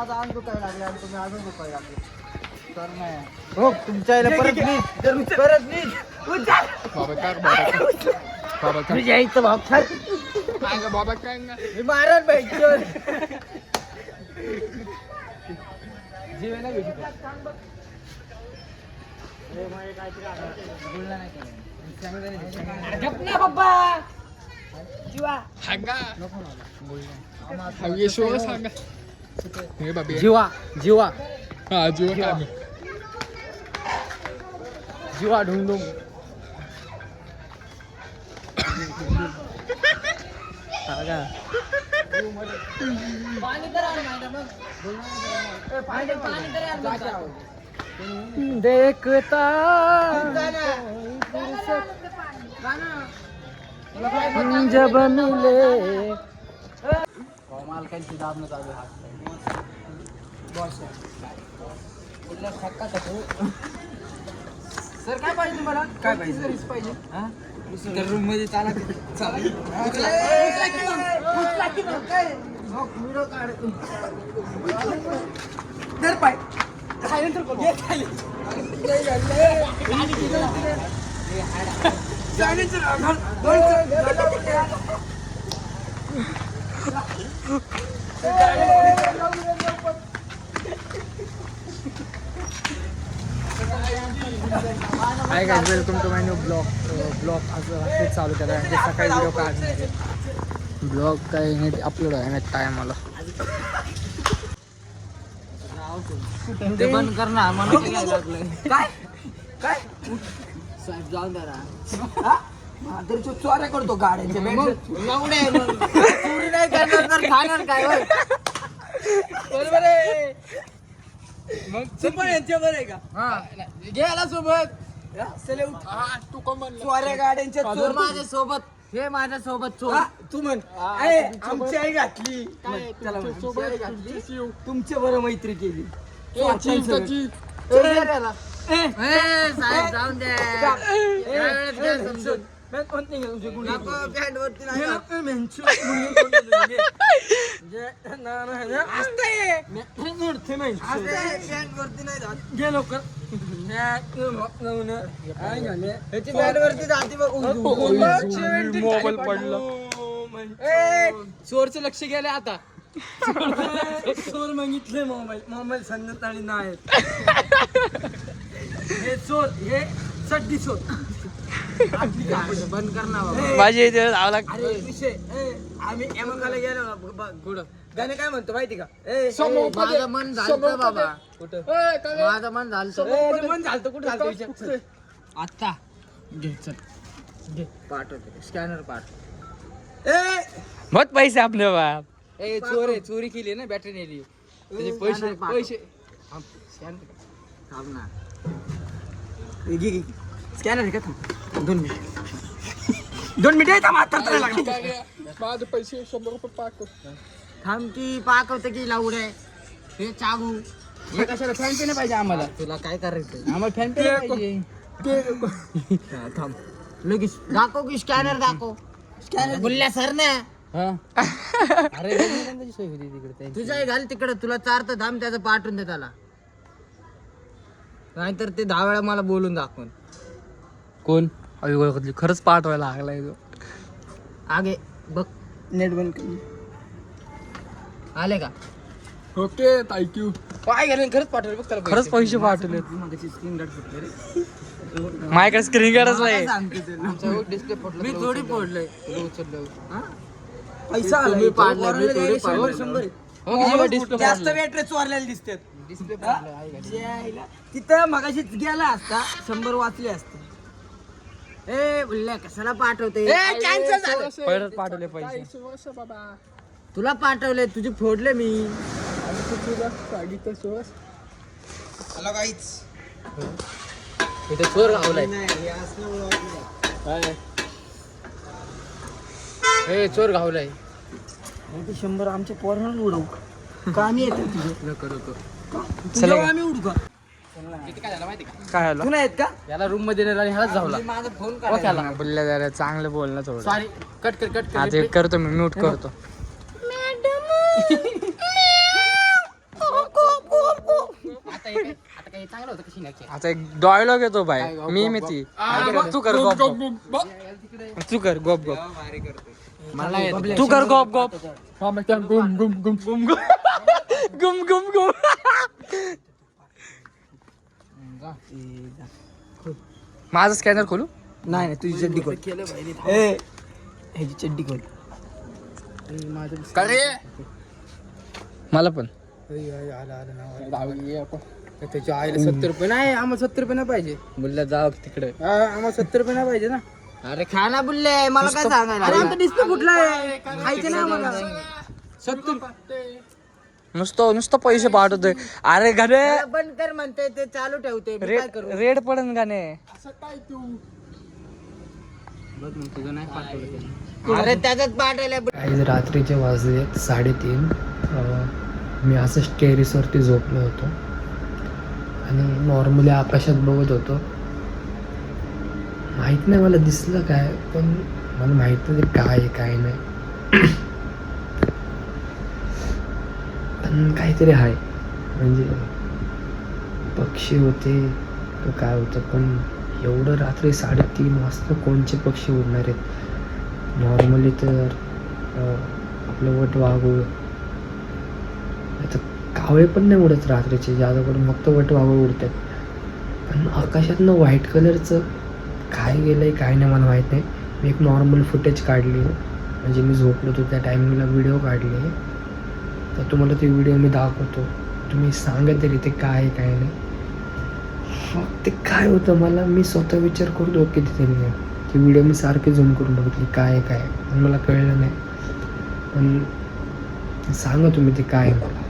माझा अंग दुखायला लागला आणि तुम्ही अजून दुखायला लागले तर नाही हो तुमच्या आईला परत नीट परत नीट उचल बाबा काय बाबा काय तुझ्या आईचं भाव खात काय ग बाबा काय मी मारत पाहिजे जीवे नाही भेटू बाबा जीवा सांगा यशोला सांगा हे बाबी जीवा जीवा हा जीवा काय जीवा ढुंढुम पाणी तर देखता जब मिले मालकांची दाबणं चालू सर काय पाहिजे तुम्हाला काय पाहिजे रूम मध्ये चाला hi guys welcome to my new blog आज चालू केला आहे सकाळी व्हिडिओ काढण्याचे ब्लॉग काही नाही अपलोड आहे नाही टायमाला ते बंद कर ना मला काय लागलं काय काय साहेब जाऊन द्या तर तो चोऱ्या करतो गाड्यांच्या चोरी नाही करणार तर खाणार काय बरोबर आहे मग सोबत यांच्या बरं आहे का हा घ्यायला सोबत तू कोण म्हणलं चोऱ्या गाड्यांच्या चोर माझ्या सोबत हे माझ्या सोबत चोर तू म्हण आमची आई घातली तुमच्या बरं मैत्री केली साहेब जाऊन द्या समजून मोबाईल पडला चोरचं लक्ष गेलं आता चोर मागितले मोबाईल संगत आणि नाही हे चोर हे सड्डी चोर बंद करणार माझी लावला विषय आम्ही एमकाला गेलो ना कुठं गाणे काय म्हणतो माहिती का माझं मन झालं बाबा कुठं माझं मन झालं मन झालं कुठं झालं आता घे चल घे पाठवते स्कॅनर पाठ बहुत पैसे आपले बाप ए चोर आहे चोरी केली ना बॅटरी नेली त्याचे पैसे पैसे थांब ना घे स्कॅनर आहे का थांब 2 मिनिट थांब आता माझे पैसे 100 रुपये पाठव थांब की पाकवतं की लावूड आहे हे चागू हे कशाला फॅन पे नाही पाहिजे आम्हाला तुला काय करायचं आम्हाला फॅन पे पाहिजे थांब लगेच दाखव की स्कॅनर दाखव स्कॅनर बोलल्या सर ना अरे सोय होती तिकडे तुझ्या घाल तिकडे तुला चारतं थांब त्याचं पाठवून दे त्याला नाहीतर ते 10 वेळा मला बोलून दाखवून कोण अभिगोळी खरंच पाठवायला लागलाय तो आगे बघ नेट बंद कर आले का ओके थँक्यू काय घालून खरंच पाठवले बघ त्याला खरंच पैसे पाठवले मगाची स्क्रीन गार्ड फुटले रे माझ्याकडे स्क्रीन गार्डच नाही आमचा डिस्प्ले फोडला मी थोडी फोडलंय उचललं पैसा आला मी पाडला मी थोडी पाडलं 100 जास्त बॅटरी चोरलेले दिसतात डिस्प्ले फोडला तिथं मगाशीच गेला असता 100 वाचले असते ए बोलल्या कशाला पाठवते कॅन्सल झालं परत पाठवले पैसे बाबा तुला पाठवले तुझे फोडले मी हॅलो गाईच इथे चोर गावलाय ए चोर गावलाय 100 आमच्या पोरांना उडवू का आम्ही येतो तुझे चला आम्ही उडू का काय झालं माहिती का काय आलं तू नाही का याला रूम मध्ये नेला आणि ह्यालाच जावला माझा फोन त्याला बोलल्या जरा चांगलं बोलणं थोडं सॉरी कट कर आता करतो मी म्यूट करतो आता काही चांगलं होतं कशी नाही आता एक डायलॉग येतो बाय काय गप, मी गप, मिती गप. तू कर गप गप तू कर गप गप मला तू कर गप गप गुम गुम गुम गुम गुम गुम गुम माझं स्कॅनर खोलू नाही तुझी चड्डी खोल ए ह्याची चड्डी खोल मला पण त्याच्या आईला 70 रुपये नाही आम्हाला 70 रुपये नाही पाहिजे बोलला जाव तिकडे आम्हाला 70 रुपये नाही पाहिजे ना अरे खा ना बुल्ले मला काय सांगायला अरे आमचा डिस्प्ले फुटलाय खायचे ना आम्हाला 70 नुसतं पैसे पाठवतोय अरे गाणे बंद कर म्हणते ते चालू ठेवते मी काय करू रेड पडन गाणे बघ मग तुझं नाही पाठवलं अरे त्याच्यात पाठवलंय काही रात्रीचे वाजले 3:30 मी असंच टेरेसवरती झोपलो होतो आणि नॉर्मली आकाशात बघत होतो माहीत नाही मला दिसलं काय पण मला माहीत नाही ते काय आहे काय नाही पण काहीतरी आहे म्हणजे पक्षी होते तर काय होतं पण एवढं रात्री 3:30 वाजता कोणचे पक्षी उडणार आहेत नॉर्मली तर आपलं वटवाघूळ आता कावळे पण नाही उडत रात्रीचे जादाकडून फक्त वटवाघूळ उडतात पण आकाशातनं व्हाईट कलरचं काय गेलंय काय नाही मला माहीत नाही मी एक नॉर्मल फुटेज काढली म्हणजे मी झोपलो होतो त्या टायमिंगला व्हिडिओ काढले तर तुम्हाला ते व्हिडिओ मी दाखवतो तुम्ही सांगा तरी ते काय आहे काय नाही ते काय होतं मला मी स्वतः विचार करतो कितीतरी नाही ती व्हिडिओ मी सारखी झूम करून बघितली काय आहे काय पण मला कळलं नाही पण सांगा तुम्ही ते काय आहे मला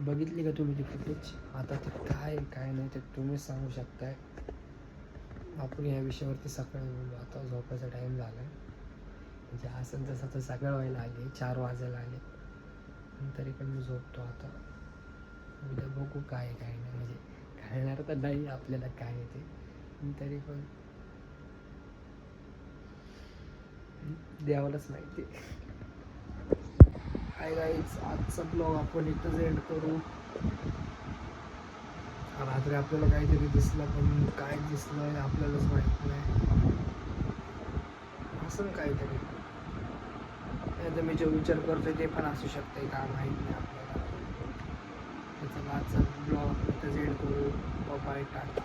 बघितली का तुम्ही ती फुटेज आता ते काय काय नाही ते तुम्ही सांगू शकताय आपण या विषयावरती सकाळी बोलू आता झोपायचा टाईम झाला आहे म्हणजे असं जसं तर सकाळ व्हायला आली 4 वाजायला आले तरी पण मी झोपतो आता उद्या बघू काय काय नाही म्हणजे कळणार तर नाही आपल्याला काय आहे ते पण तरी पण द्यावंच माहिती हाय गाईज आजचा ब्लॉग आपण इथंच एंड करू रात्री आपल्याला काहीतरी दिसलं पण काय दिसलं आपल्यालाच माहित नाही असं काहीतरी आता मी जो विचार करतोय ते पण असू शकते का माहीत नाही आपल्याला त्याचा आजचा ब्लॉग इथंच एंड करू बाय टाटा